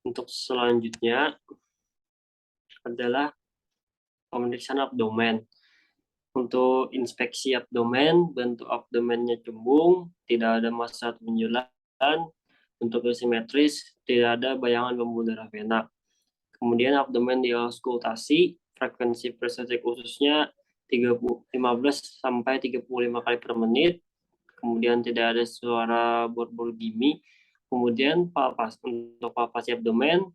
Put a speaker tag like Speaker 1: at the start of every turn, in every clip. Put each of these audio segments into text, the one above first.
Speaker 1: Untuk selanjutnya adalah pemeriksaan abdomen. Untuk inspeksi abdomen, bentuk abdomennya cembung, tidak ada massa atau benjolan, bentuknya simetris, tidak ada bayangan pembuluh darah vena. Kemudian abdomen diauskultasi, frekuensi presesi khususnya 15 sampai 35 kali per menit. Kemudian tidak ada suara bor-bor gimi. Kemudian untuk palpasi abdomen,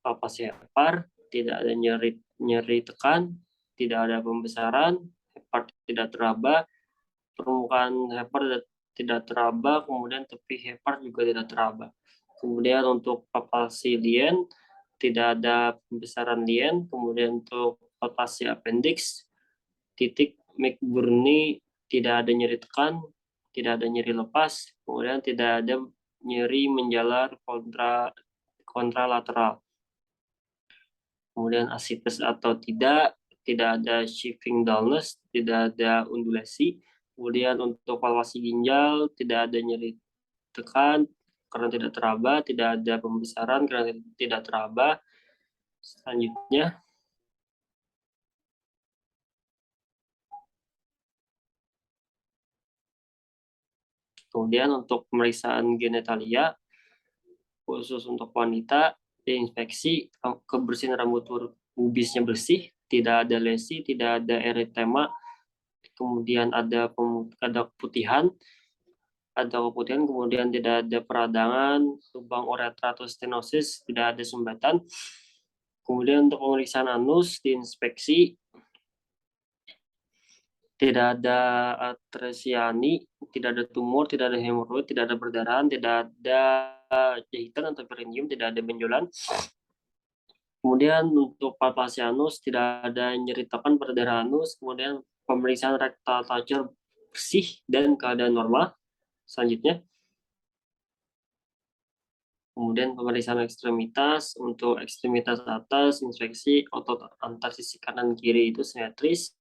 Speaker 1: palpasi hepar, tidak ada nyeri tekan, tidak ada pembesaran, hepar tidak teraba, permukaan hepar tidak teraba, kemudian tepi hepar juga tidak teraba. Kemudian untuk palpasi lien, tidak ada pembesaran lien. Kemudian untuk palpasi appendix, titik McBurney, tidak ada nyeri tekan, tidak ada nyeri lepas, kemudian tidak ada nyeri menjalar kontralateral. Kemudian asites atau tidak ada shifting dullness, tidak ada undulasi. Kemudian untuk palpasi ginjal, tidak ada nyeri tekan karena tidak teraba, tidak ada pembesaran karena tidak teraba. Selanjutnya, kemudian untuk pemeriksaan genitalia, khusus untuk wanita, diinspeksi kebersihan rambut pubisnya bersih, tidak ada lesi, tidak ada eritema, kemudian ada keputihan, kemudian tidak ada peradangan, lubang uretra atau stenosis, tidak ada sumbatan. Kemudian untuk pemeriksaan anus diinspeksi, tidak ada atresiani, tidak ada tumor, tidak ada hemoroid, tidak ada perdarahan, tidak ada jahitan atau perineum, tidak ada benjolan. Kemudian untuk palpasi anus tidak ada nyeri tekan pada daerah anus. Kemudian pemeriksaan rectal toucher bersih dan keadaan normal. Selanjutnya, kemudian pemeriksaan ekstremitas. Untuk ekstremitas atas, inspeksi otot antar sisi kanan kiri itu simetris.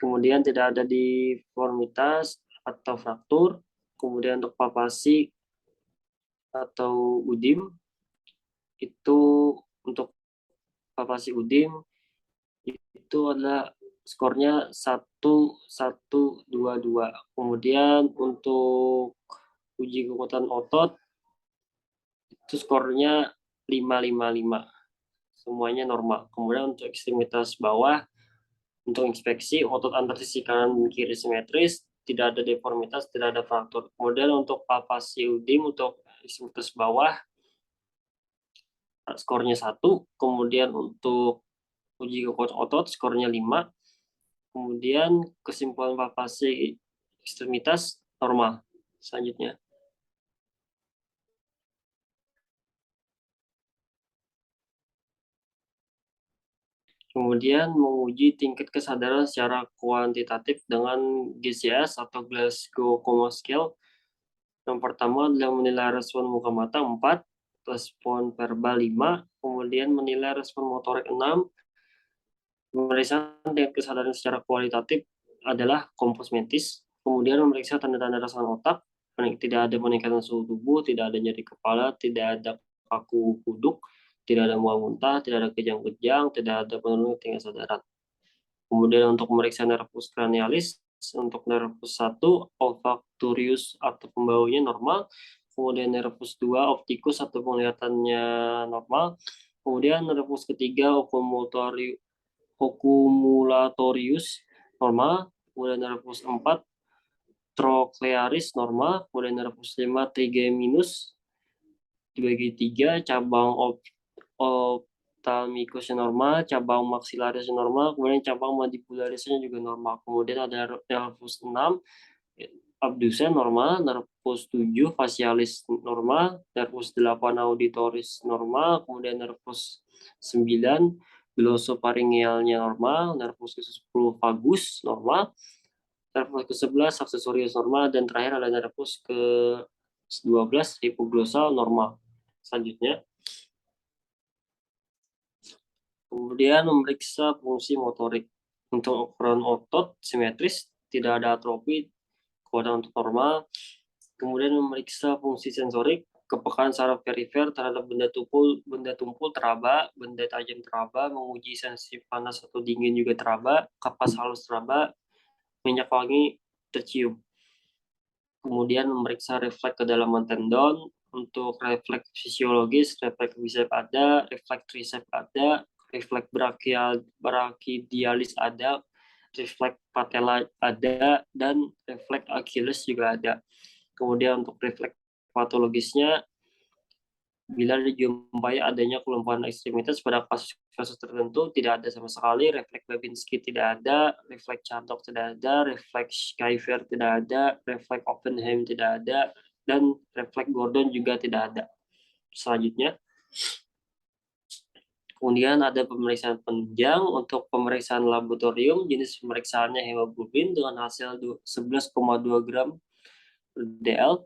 Speaker 1: Kemudian tidak ada deformitas atau fraktur. Kemudian untuk palpasi atau udim, itu untuk palpasi udim itu adalah skornya 1-1-2-2. Kemudian untuk uji kekuatan otot itu skornya 5-5-5. Semuanya normal. Kemudian untuk ekstremitas bawah, untuk inspeksi otot antar sisi kanan dan kiri simetris, tidak ada deformitas, tidak ada fraktur. Kemudian untuk palpasi udim untuk ekstremitas bawah skornya 1. Kemudian untuk uji kekuatan otot skornya 5. Kemudian kesimpulan palpasi ekstremitas normal. Selanjutnya, kemudian menguji tingkat kesadaran secara kuantitatif dengan GCS atau Glasgow Coma Scale. Yang pertama adalah menilai respon muka mata 4, respon verbal 5, kemudian menilai respon motorik 6. Pemeriksaan tingkat kesadaran secara kualitatif adalah kompos mentis, kemudian memeriksa tanda-tanda rasakan otak, tidak ada peningkatan suhu tubuh, tidak ada nyeri kepala, tidak ada kaku kuduk, tidak ada mual muntah, tidak ada kejang-kejang, tidak ada penurunan tingkat kesadaran. Kemudian untuk memeriksa nervus cranialis, untuk nervus 1, olfactorius atau pembaunya normal, kemudian nervus 2, optikus atau penglihatannya normal, kemudian nervus ketiga, ocululatorius normal, kemudian nervus 4, trochlearis normal, kemudian nervus 5, trigeminus dibagi 3, cabang ophthalmicusnya normal, cabang maxillarisnya normal, kemudian cabang mandibularisnya juga normal. Kemudian ada nervus 6, abdusen normal, nervus 7, facialis normal, nervus 8, auditoris normal, kemudian nervus 9, glosopharyngealnya normal, nervus ke-10 vagus normal, nervus ke-11 aksesorius normal, dan terakhir ada nervus ke-12 hipoglossal normal. Selanjutnya, kemudian memeriksa fungsi motorik. Untuk ukuran otot simetris, tidak ada atrofi, kekuatan otot normal. Kemudian memeriksa fungsi sensorik, kepekaan saraf perifer terhadap benda tumpul teraba, benda tajam teraba, menguji sensasi panas atau dingin juga teraba, kapas halus teraba, minyak wangi tercium. Kemudian memeriksa refleks kedalaman tendon. Untuk refleks fisiologis, refleks bisep ada, refleks trisep ada, refleks brachidialis ada, refleks patella ada, dan refleks Achilles juga ada. Kemudian untuk refleks patologisnya, bila dijumpai adanya kelumpuhan ekstremitas pada kasus tertentu tidak ada sama sekali, refleks Babinski tidak ada, refleks Charcot tidak ada, refleks Schreiber tidak ada, refleks Oppenheim tidak ada, dan refleks Gordon juga tidak ada. Selanjutnya, kemudian ada pemeriksaan penunjang. Untuk pemeriksaan laboratorium, jenis pemeriksaannya hemoglobin dengan hasil 11,2 gram per dl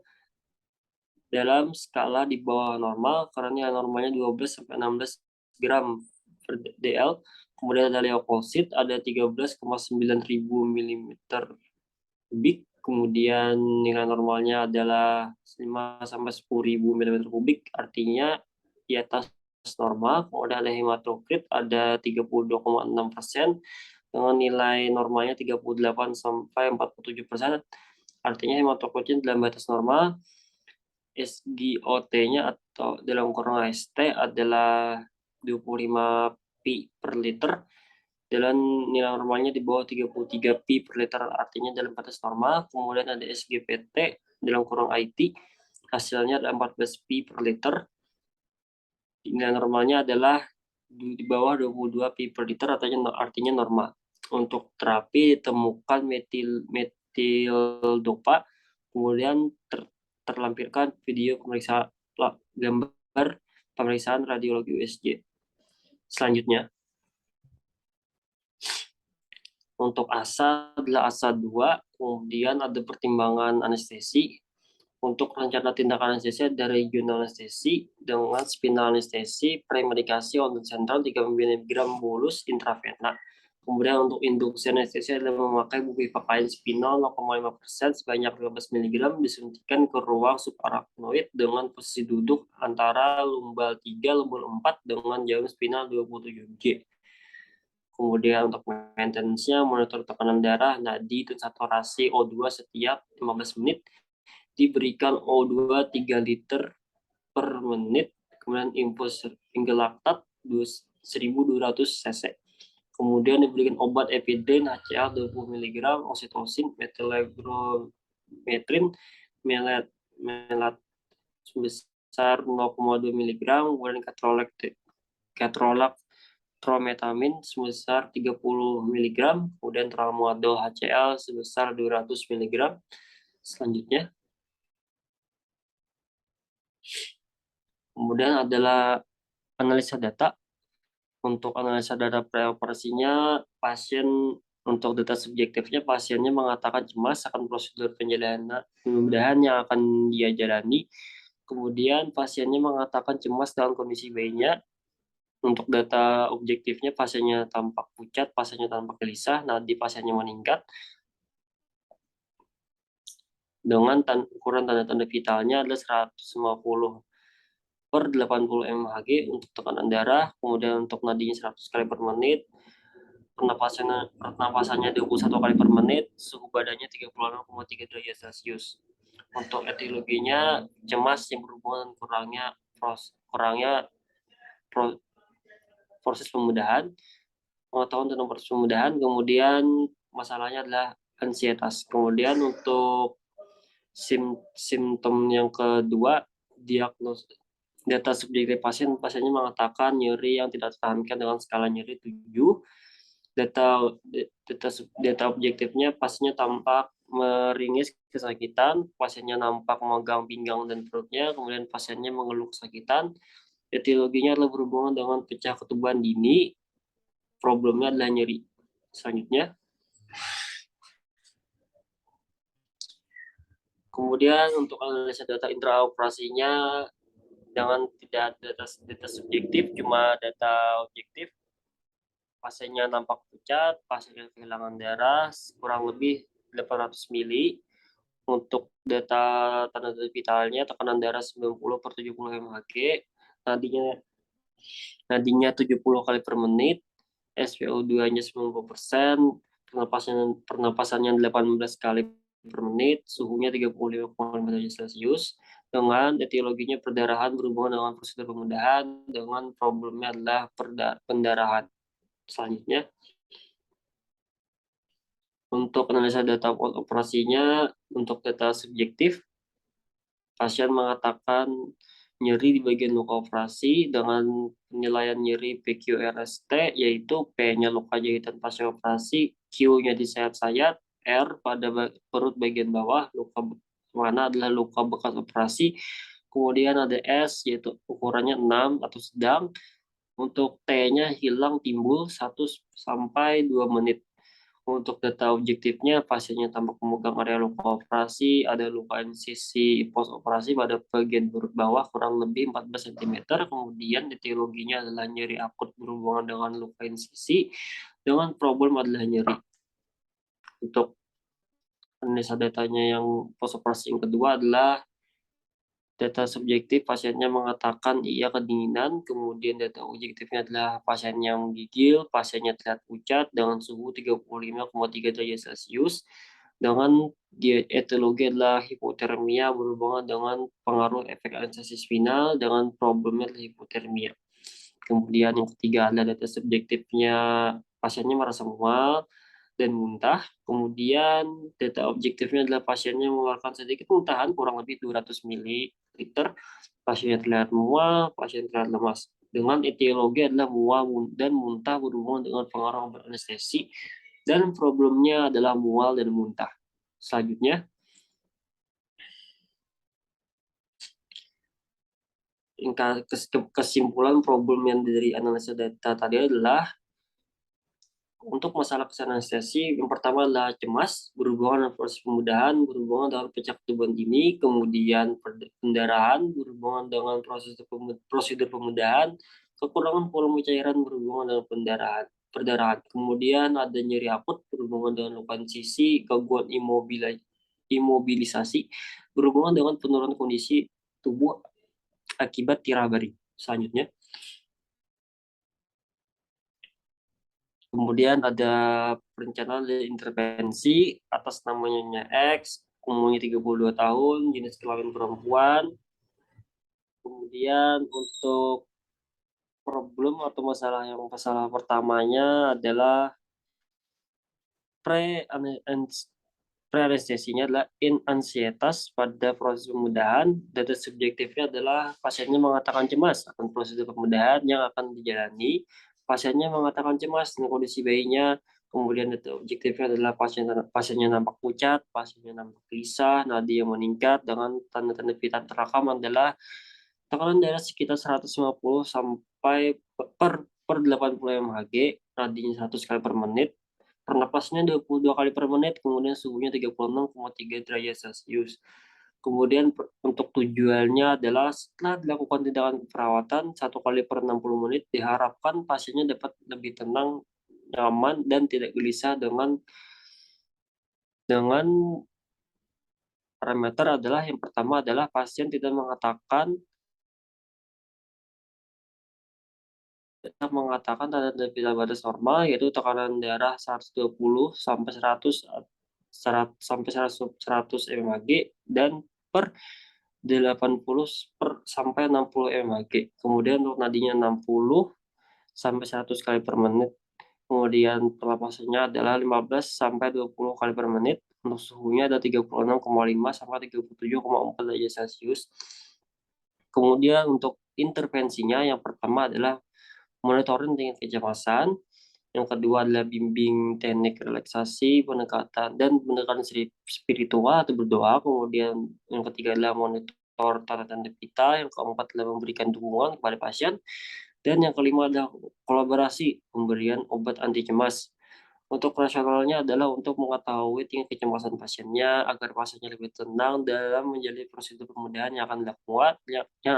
Speaker 1: dalam skala di bawah normal, karena normalnya 12 sampai 16 gram per dl. Kemudian ada leukosit, ada 13,9 ribu milimeter kubik. Kemudian nilai normalnya adalah 5 sampai 10 ribu milimeter kubik, artinya di atas normal. Kemudian ada hematokrit, ada 32,6%, dengan nilai normalnya 38 sampai 47%, artinya hematokritnya dalam batas normal. SGOT-nya atau dalam kurung AST adalah 25 pi per liter, dan nilai normalnya di bawah 33 pi per liter, artinya dalam batas normal. Kemudian ada SGPT dalam kurung IT, hasilnya adalah 14 pi per liter, nilai normalnya adalah di bawah 22 pi per liter, artinya normal. Untuk terapi ditemukan metil dopa, kemudian terlampirkan video pemeriksaan gambar pemeriksaan radiologi USG. Selanjutnya, untuk ASA adalah ASA 2, kemudian ada pertimbangan anestesi. Untuk rencana tindakan anestesi ada regional anestesi dengan spinal anestesi, premedikasi untuk sentral 3 mg bolus intravena. Kemudian untuk induksi anestesi adalah memakai bupivacain spinal 0,5% sebanyak 15 mg disuntikan ke ruang subarachnoid dengan posisi duduk antara lumbal 3 lumbal 4 dengan jarum spinal 27 G. Kemudian untuk maintenance-nya monitor tekanan darah, nadi, dan saturasi O2 setiap 15 menit, diberikan O2 3 liter per menit, kemudian infus laktat 1200 cc. Kemudian diberikan obat epidrin, HCl 20 mg, oksitosin, methylobromethrin, melat sebesar 0,2 mg, kemudian katrolactrometamin sebesar 30 mg, kemudian tramadol HCl sebesar 200 mg. Selanjutnya, kemudian adalah analisa data. Untuk analisa data preoperasinya, untuk data subjektifnya, pasiennya mengatakan cemas akan prosedur pembedahan yang akan dia jalani. Kemudian pasiennya mengatakan cemas dalam kondisi bayinya. Untuk data objektifnya, pasiennya tampak pucat, pasiennya tampak gelisah, nadi pasiennya meningkat. Dengan ukuran tanda-tanda vitalnya adalah 150 per 80 mHg untuk tekanan darah, kemudian untuk nadinya 100 kali per menit, pernapasannya 21 kali per menit, suhu badannya 36,3 derajat Celcius. Untuk etiologinya cemas yang berhubungan kurangnya proses pembedahan, pengetahuan tentang proses pembedahan, kemudian masalahnya adalah ansietas. Kemudian untuk simptom yang kedua, data subjektif pasiennya mengatakan nyeri yang tidak tertahankan dengan skala nyeri 7. Data objektifnya, pasiennya tampak meringis kesakitan, pasiennya nampak memegang pinggang dan perutnya, kemudian pasiennya mengeluh kesakitan. Etiologinya adalah berhubungan dengan pecah ketuban dini, problemnya adalah nyeri. Selanjutnya, kemudian untuk analisa data intraoperasinya, dengan tidak data subjektif, cuma data objektif. Pasiennya nampak pucat, pasiennya kehilangan darah kurang lebih 800 mili. Untuk data tanda vitalnya tekanan darah 90/70 mHg, nadinya nadinya 70 kali per menit, SpO2-nya 90%, pernapasannya 18 kali per menit, suhunya 35,5 derajat Celcius, dengan etiologinya perdarahan berhubungan dengan prosedur pembedahan, dengan problemnya adalah pendarahan. Selanjutnya, untuk analisa data operasinya, untuk data subjektif, pasien mengatakan nyeri di bagian luka operasi dengan penilaian nyeri PQRST, yaitu P-nya luka jahitan pasca operasi, Q-nya disayat-sayat, R pada perut bagian bawah, luka mana adalah luka bekas operasi, kemudian ada S, yaitu ukurannya 6 atau sedang, untuk T-nya hilang timbul 1 sampai 2 menit. Untuk data objektifnya, pasiennya tampak memegang area luka operasi, ada luka insisi pos operasi pada bagian perut bawah kurang lebih 14 cm. Kemudian etiologinya adalah nyeri akut berhubungan dengan luka insisi, dengan problem adalah nyeri. Untuk analisa datanya yang pos operasi yang kedua adalah data subjektif, pasiennya mengatakan iya kedinginan, kemudian data objektifnya adalah pasiennya menggigil, pasiennya terlihat pucat dengan suhu 35,3 derajat Celcius, dengan etiologi adalah hipotermia berhubungan dengan pengaruh efek anestesis spinal, dengan problemnya adalah hipotermia. Kemudian yang ketiga adalah data subjektifnya, pasiennya merasa mual dan muntah. Kemudian data objektifnya adalah pasiennya mengeluarkan sedikit muntahan kurang lebih 200 ml. Pasiennya terlihat mual, pasien terlihat lemas. Dengan etiologi adalah mual dan muntah berhubungan dengan pengaruh obat anestesi, dan problemnya adalah mual dan muntah. Selanjutnya, kesimpulan problem yang dari analisa data tadi adalah untuk masalah kesan anestesi, yang pertama adalah cemas, berhubungan dengan proses pemudahan, berhubungan dengan pecah tubuh dini, kemudian pendarahan, berhubungan dengan prosedur pemudahan, kekurangan volume cairan berhubungan dengan perdarahan. Kemudian ada nyeri akut berhubungan dengan luka insisi, gangguan imobilisasi, berhubungan dengan penurunan kondisi tubuh akibat tirabari. Selanjutnya, kemudian ada perencanaan intervensi atas namanya X, umurnya 32 tahun, jenis kelamin perempuan. Kemudian untuk problem atau masalah pertamanya adalah pre Pre-anestesinya adalah ansietas pada proses pemudahan. Data subjektifnya adalah pasiennya mengatakan cemas akan prosedur pemudahan yang akan dijalani. Pasiennya mengatakan cemas dengan kondisi bayinya. Kemudian data objektifnya adalah pasiennya nampak pucat, pasiennya nampak gelisah, nadi yang meningkat, dengan tanda-tanda vital terekam adalah tekanan darah sekitar 150 sampai per 80 mHg, nadinya 100 kali per menit, pernapasnya 22 kali per menit, kemudian suhunya 36,3 derajat Celcius. Kemudian untuk tujuannya adalah setelah dilakukan tindakan perawatan 1 kali per 60 menit, diharapkan pasiennya dapat lebih tenang, nyaman, dan tidak gelisah. Dengan parameter adalah yang pertama adalah pasien tidak mengatakan tanda-tanda vital batas normal, yaitu tekanan darah 120 sampai 100 sampai 100 mHg, dan per 80 sampai 60 mHg. Kemudian untuk nadinya 60 sampai 100 kali per menit. Kemudian pernapasannya adalah 15 sampai 20 kali per menit. Untuk suhunya ada 36,5 sampai 37,4 derajat Celcius. Kemudian untuk intervensinya, yang pertama adalah monitoring tingkat kecemasan, yang kedua adalah bimbing teknik relaksasi, pendekatan spiritual atau berdoa, kemudian yang ketiga adalah monitor tanda-tanda vital, yang keempat adalah memberikan dukungan kepada pasien, dan yang kelima adalah kolaborasi pemberian obat anti cemas. Untuk rasionalnya adalah untuk mengetahui tingkat kecemasan pasiennya agar pasiennya lebih tenang dalam menjalani prosedur pemudahan yang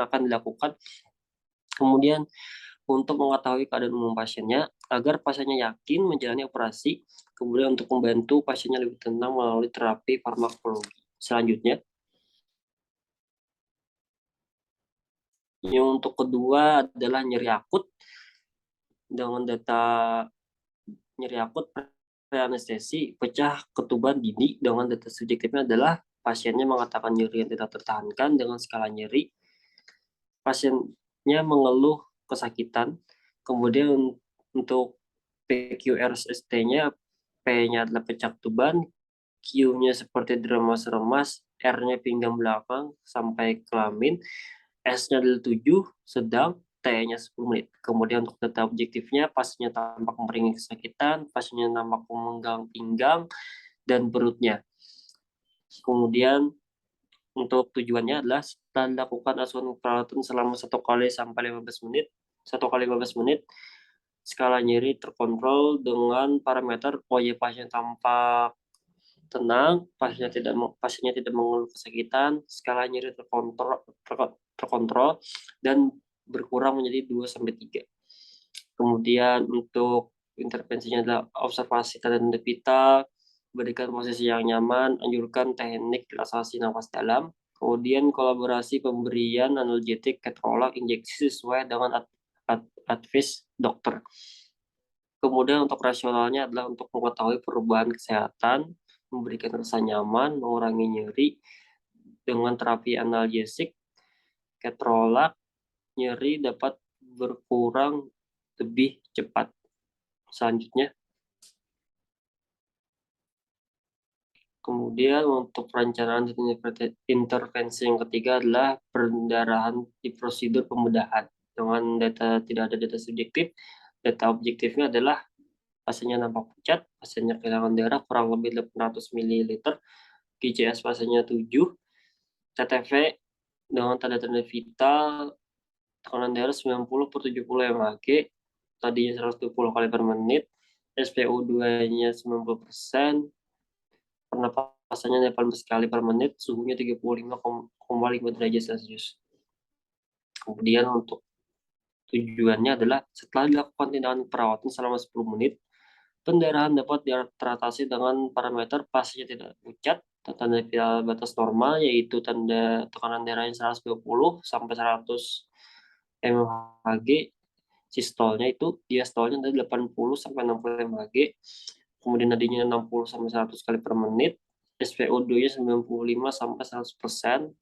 Speaker 1: akan dilakukan. Kemudian untuk mengetahui keadaan umum pasiennya agar pasiennya yakin menjalani operasi, kemudian untuk membantu pasiennya lebih tenang melalui terapi farmakologi. Selanjutnya, yang untuk kedua adalah nyeri akut dengan data nyeri akut pre-anestesi pecah ketuban dini dengan data subjektifnya adalah pasiennya mengatakan nyeri yang tidak tertahankan dengan skala nyeri. Pasiennya mengeluh kesakitan. Kemudian untuk PQRST-nya, P-nya adalah pecah ketuban, Q-nya seperti diremas-remas, R-nya pinggang belakang sampai kelamin, S-nya adalah 7, sedang, T-nya 10 menit. Kemudian untuk data objektifnya, pasiennya tampak memperingati kesakitan, pasiennya tampak memegang pinggang dan perutnya. Kemudian untuk tujuannya adalah setelah dilakukan asuhan perawatan selama 1 kali sampai 15 menit, 1 kali 15 menit, skala nyeri terkontrol dengan parameter OY pasien tampak tenang, pasiennya tidak mengeluh kesakitan, skala nyeri terkontrol dan berkurang menjadi 2-3. Kemudian untuk intervensinya adalah observasi tanda vital, berikan posisi yang nyaman, anjurkan teknik relaksasi nafas dalam, kemudian kolaborasi pemberian analgetik, ketrolak, injeksi sesuai dengan advice dokter. Kemudian untuk rasionalnya adalah untuk mengetahui perubahan kesehatan, memberikan rasa nyaman, mengurangi nyeri dengan terapi analgesik, ketrolak, nyeri dapat berkurang lebih cepat. Selanjutnya, kemudian untuk perencanaan dan intervensi yang ketiga adalah pendarahan di prosedur pembedahan. Dengan data tidak ada data subjektif, data objektifnya adalah pasiennya nampak pucat, pasiennya kehilangan darah kurang lebih 800 ml, GCS pasiennya 7, TTV dengan tanda-tanda vital, tekanan darah 90 per 70 mHg, tadinya 120 kali per menit, SpO2-nya 90%, pernapasannya 18 kali per menit, suhunya 35,5 derajat Celcius. Kemudian untuk tujuannya adalah setelah dilakukan tindakan perawatan selama 10 menit, pendarahan dapat teratasi dengan parameter pasiennya tidak pucat, tanda vital batas normal yaitu tanda tekanan darahnya 120 sampai 100 mHg, sistolnya itu diastolnya dari 80 sampai 60 mHg, kemudian nadinya 60 sampai 100 kali per menit, SpO2-nya 95 sampai 100%,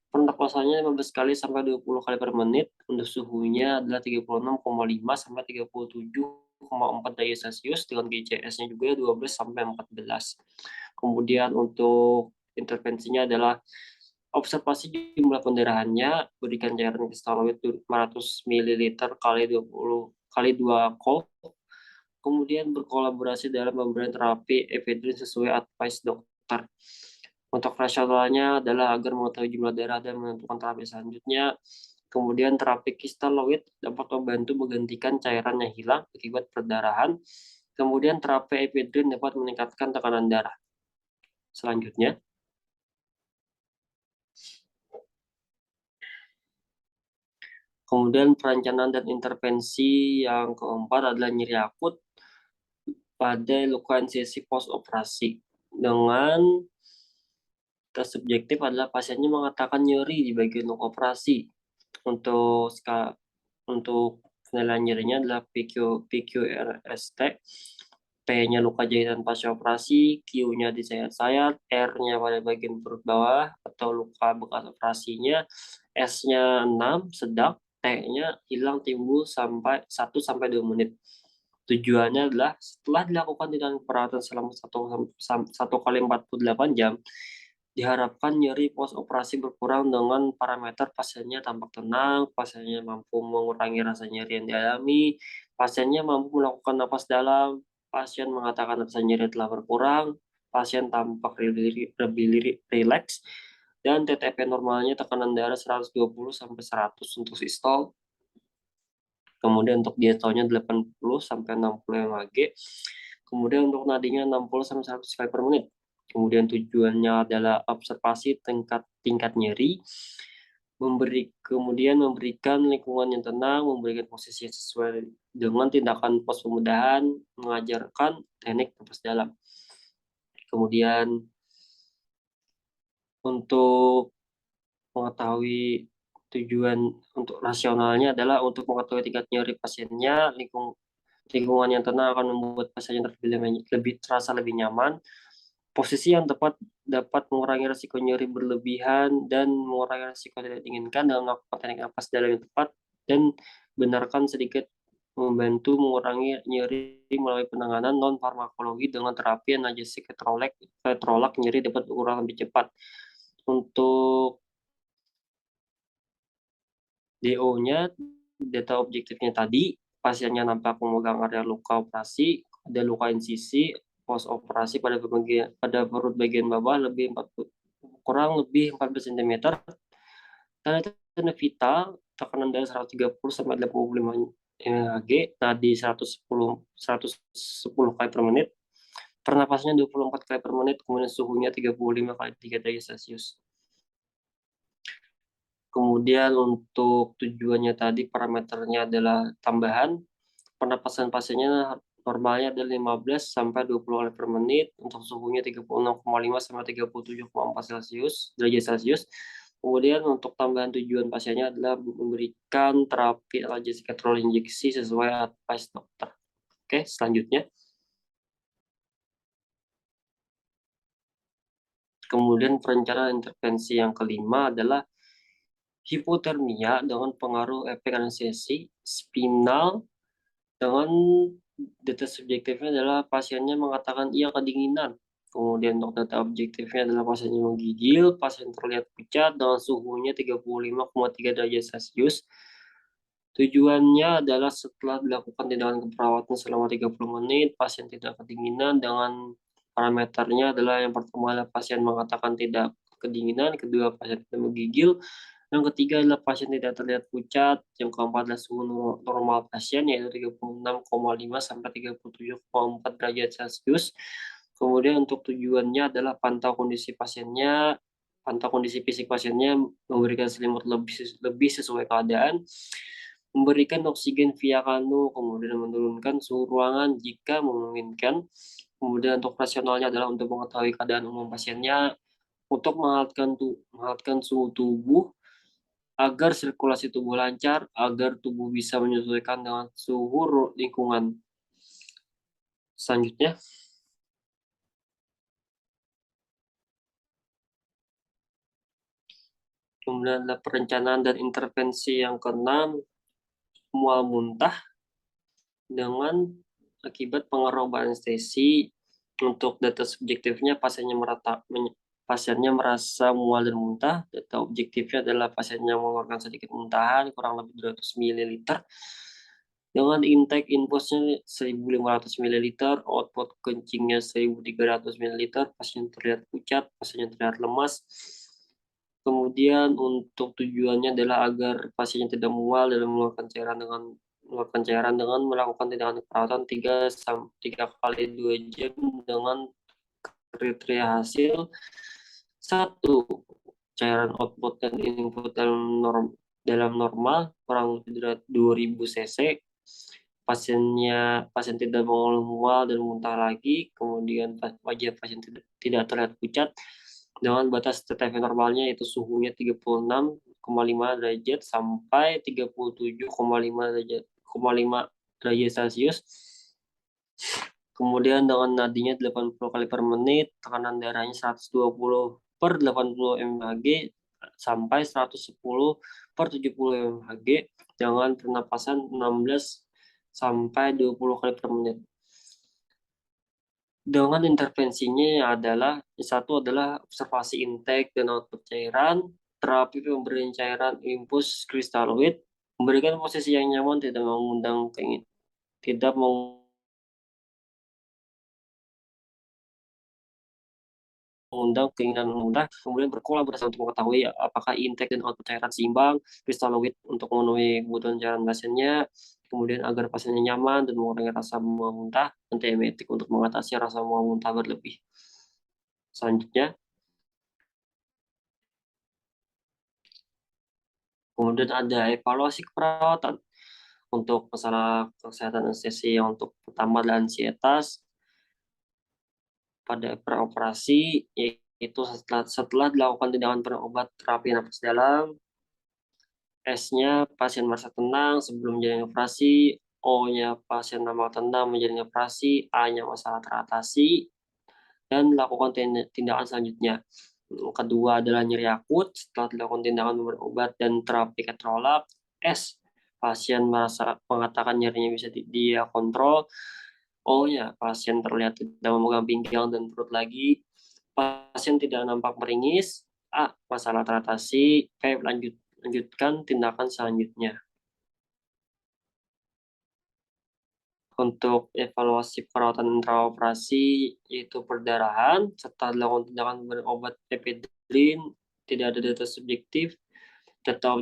Speaker 1: pernapasannya 15 kali sampai 20 kali per menit, untuk suhunya adalah 36,5 sampai 37,4 derajat Celcius dengan GCS-nya juga 12 sampai 14. Kemudian untuk intervensinya adalah observasi jumlah pendarahannya, berikan cairan kristaloid 500 ml kali 20 kali 2 kol, kemudian berkolaborasi dalam pemberian terapi efedrin sesuai advice dokter. Untuk rasionalnya adalah agar mengetahui jumlah darah dan menentukan terapi selanjutnya. Kemudian terapi kristaloid dapat membantu menggantikan cairan yang hilang akibat perdarahan. Kemudian terapi efedrin dapat meningkatkan tekanan darah. Selanjutnya, kemudian perencanaan dan intervensi yang keempat adalah nyeri akut pada luka insisi post operasi. Dengan tes subjektif adalah pasiennya mengatakan nyeri di bagian luka operasi. Untuk penilaian nyerinya adalah PQRST, P-nya luka jahitan pasca operasi, Q-nya di sayat-sayat, R-nya pada bagian perut bawah atau luka bekas operasinya, S-nya 6 sedang, T-nya hilang timbul sampai 1 sampai 2 menit. Tujuannya adalah setelah dilakukan tindakan perawatan selama 1 kali 48 jam, diharapkan nyeri pos operasi berkurang dengan parameter pasiennya tampak tenang, pasiennya mampu mengurangi rasa nyeri yang dialami, pasiennya mampu melakukan napas dalam, pasien mengatakan rasa nyeri telah berkurang, pasien tampak lebih rileks, dan TTP normalnya tekanan darah 120 sampai 100 untuk sistol. Kemudian untuk diastolnya 80 sampai 60 mHg. Kemudian untuk nadinya 60 sampai 100 kali per menit. Kemudian tujuannya adalah observasi tingkat nyeri, kemudian memberikan lingkungan yang tenang, memberikan posisi yang sesuai dengan tindakan pos pembedahan, mengajarkan teknik napas dalam. Kemudian untuk mengetahui tujuan untuk rasionalnya adalah untuk mengetahui tingkat nyeri pasiennya, lingkungan yang tenang akan membuat pasiennya lebih terasa lebih nyaman. Posisi yang tepat dapat mengurangi risiko nyeri berlebihan dan mengurangi risiko tidak diinginkan dengan melakukan teknik napas dalam yang tepat dan benarkan sedikit membantu mengurangi nyeri melalui penanganan non farmakologi dengan terapi analgesik ketrolak nyeri dapat berkurang lebih cepat. Untuk DO-nya, data objektifnya tadi, pasiennya nampak memegang area luka operasi, ada luka insisi, pos operasi pada perut bagian bawah kurang lebih 14 cm. Tanda-tanda vital, tekanan darah 130 sampai 85 Hg, tadi 110 kali per menit, pernapasnya 24 kali per menit, kemudian suhunya 35 kali 3 derajat Celcius. Kemudian untuk tujuannya tadi parameternya adalah tambahan. Pernapasan pasiennya normalnya adalah 15 sampai 20 kali per menit, untuk suhunya 36,5 sampai 37,4 derajat Celcius. Kemudian untuk tambahan tujuan pasiennya adalah memberikan terapi analgesik katrol injeksi sesuai advice dokter. Oke, selanjutnya. Kemudian perencanaan intervensi yang kelima adalah hipotermia dengan pengaruh efek anestesi spinal. Dengan data subjektifnya adalah pasiennya mengatakan ia kedinginan. Kemudian untuk data objektifnya adalah pasiennya menggigil, pasien terlihat pucat dengan suhunya 35,3 derajat Celcius. Tujuannya adalah setelah dilakukan tindakan keperawatan selama 30 menit, pasien tidak kedinginan dengan parameternya adalah yang pertama adalah pasien mengatakan tidak kedinginan, kedua pasien tidak menggigil, yang ketiga adalah pasien tidak terlihat pucat, yang keempat adalah suhu normal pasien yaitu 36,5 sampai 37,4 derajat Celcius. Kemudian untuk tujuannya adalah pantau kondisi fisik pasiennya, memberikan selimut lebih sesuai keadaan, memberikan oksigen via kanu, kemudian menurunkan suhu ruangan jika memungkinkan. Kemudian untuk rasionalnya adalah untuk mengetahui keadaan umum pasiennya, untuk menghangatkan suhu tubuh agar sirkulasi tubuh lancar, agar tubuh bisa menyesuaikan dengan suhu lingkungan. Selanjutnya, kemudian ada perencanaan dan intervensi yang keenam, mual muntah dengan akibat pengaruh obat anestesi. Untuk data subjektifnya pasiennya merasa mual dan muntah. Data objektifnya adalah pasiennya mengeluarkan sedikit muntahan kurang lebih 200 ml dengan intake infusnya 1.500 ml, output kencingnya 1.300 ml, pasien terlihat pucat, pasiennya terlihat lemas. Kemudian untuk tujuannya adalah agar pasiennya tidak mual dalam mengeluarkan cairan dengan melakukan tindakan perawatan 3 kali 2 jam dengan kriteria hasil 1. Cairan output dan input dalam normal kurang lebih 2000 cc. Pasien tidak mengeluh mual dan muntah lagi, kemudian wajah pasien tidak terlihat pucat dengan batas TTV normalnya yaitu suhunya 36,5 derajat sampai 37,5 derajat Celcius. Kemudian dengan nadinya 80 kali per menit, tekanan darahnya 120 per 80 mHg sampai 110 per 70 mHg dengan pernapasan 16 sampai 20 kali per menit. Dengan intervensinya adalah satu adalah observasi intake dan output cairan, terapi pemberian cairan infus kristaloid, memberikan posisi yang nyaman, tidak mengundang keinginan muntah, kemudian berkolaborasi untuk mengetahui apakah intake dan output cairan seimbang, kristaloid untuk memenuhi kebutuhan cairan pasiennya, kemudian agar pasiennya nyaman dan mengurangi rasa mual muntah, antiemetik untuk mengatasi rasa mual muntah berlebih. Selanjutnya, kemudian ada evaluasi keperawatan untuk masalah kesehatan anestesi yang untuk pertama adalah ansietas pada praoperasi, Itu setelah dilakukan tindakan minum obat terapi napas dalam. S-nya pasien merasa tenang sebelum menjalani operasi, O-nya pasien nampak tenang menjalani operasi, A-nya masalah teratasi, dan lakukan tindakan selanjutnya. Kedua adalah nyeri akut setelah dilakukan tindakan memberi obat dan terapi ketrolak. S, pasien mengatakan nyerinya bisa dia kontrol. O-nya pasien terlihat tidak memegang pinggang dan perut lagi. Pasien tidak nampak meringis. A, masalah teratasi. P, lanjutkan tindakan selanjutnya. Untuk evaluasi perawatan intraoperasi yaitu perdarahan setelah dilakukan tindakan memberi obat epidrin, tidak ada data subjektif. Data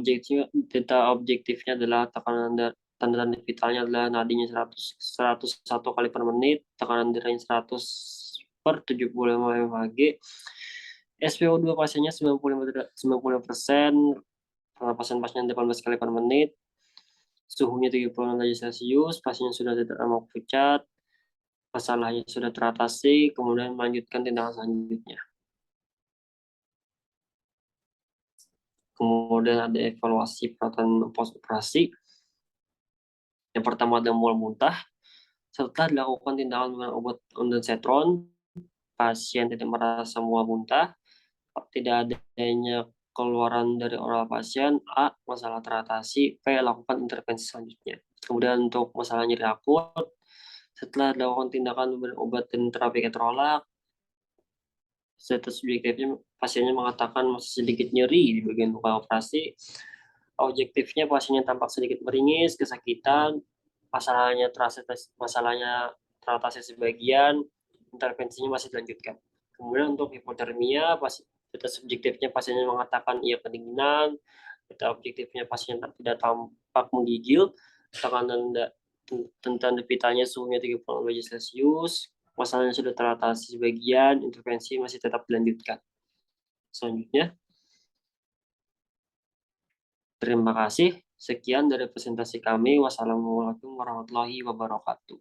Speaker 1: objektifnya adalah tanda-tanda vitalnya adalah nadinya 101 kali per menit, tekanan darahnya 100 per 75 mmHg, SpO2 pasiennya 95%, pernapasan pasien 18 kali per menit, suhunya 36 derajat Celcius, pasiennya sudah tidak ramah pucat, masalahnya sudah teratasi, kemudian melanjutkan tindakan selanjutnya. Kemudian ada evaluasi perawatan post operasi. Yang pertama ada mual muntah. Setelah dilakukan tindakan dengan obat ondansetron, pasien tidak merasa mual muntah, tidak adanya keluaran dari oral pasien. A, masalah teratasi. P, lakukan intervensi selanjutnya. Kemudian untuk masalah nyeri akut, setelah dilakukan tindakan memberi obat dan terapi ketrolak, status subjektifnya pasiennya mengatakan masih sedikit nyeri di bagian luka operasi. Objektifnya pasiennya tampak sedikit meringis, kesakitan, masalahnya teratasi sebagian, intervensinya masih dilanjutkan. Kemudian untuk hipotermia, data subjektifnya pasiennya mengatakan ia kedinginan, data objektifnya pasien tidak tampak menggigil, tekanan vitalnya suhunya 30 derajat Celcius, masalahnya sudah teratasi sebagian, intervensi masih tetap dilanjutkan. Selanjutnya, terima kasih. Sekian dari presentasi kami. Wassalamualaikum warahmatullahi wabarakatuh.